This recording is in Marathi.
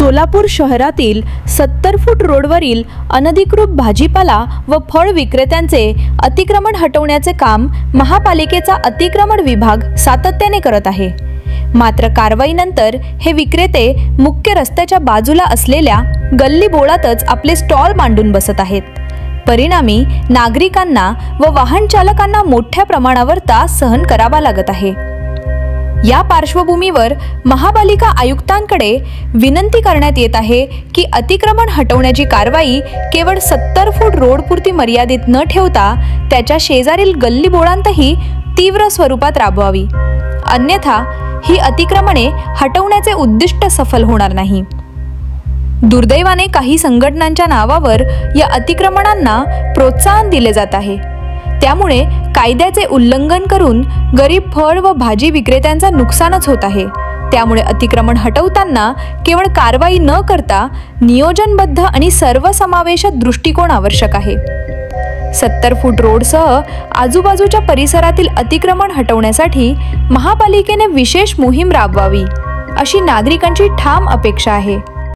सोलापूर शहरातील 70 फूट रोडवरील अनधिकृत भाजीपाला व फळ विक्रेत्यांचे अतिक्रमण हटवण्याचे काम महापालिकेचा अतिक्रमण विभाग सातत्याने करत आहे। मात्र कारवाईनंतर हे विक्रेते मुख्य रस्त्याच्या बाजूला असलेल्या गल्ली बोळातच आपले स्टॉल मांडून बसत आहेत। परिणामी नागरिकांना व वाहन चालकांना मोठ्या प्रमाणावर त्रास सहन करावा लागत आहे। या पार्श्वभूमीवर महापालिका आयुक्तांकडे विनंती करण्यात येत आहे की अतिक्रमण हटवण्याची कारवाई केवळ 70 फूट रोडपुरती मर्यादित न ठेवता त्याच्या शेजारील गल्ली बोळांतही तीव्र स्वरूपात राबवावी, अन्यथा ही अतिक्रमणे हटवण्याचे उद्दिष्ट सफल होणार नाही। दुर्दैवाने काही संघटनांच्या नावावर या अतिक्रमणांना प्रोत्साहन दिले जात आहे, त्यामुळे कायद्याचे उल्लंघन करून गरीब फळ व भाजी विक्रेत्यांचा नुकसानच होत आहे। त्यामुळे अतिक्रमण हटवताना केवळ कारवाई न करता नियोजनबद्ध आणि सर्वसमावेशक दृष्टिकोन आवश्यक आहे। 70 फूट रोडसह आजूबाजूच्या परिसरातील अतिक्रमण हटवण्यासाठी महापालिकेने विशेष मोहीम राबवावी अशी नागरिकांची ठाम अपेक्षा आहे।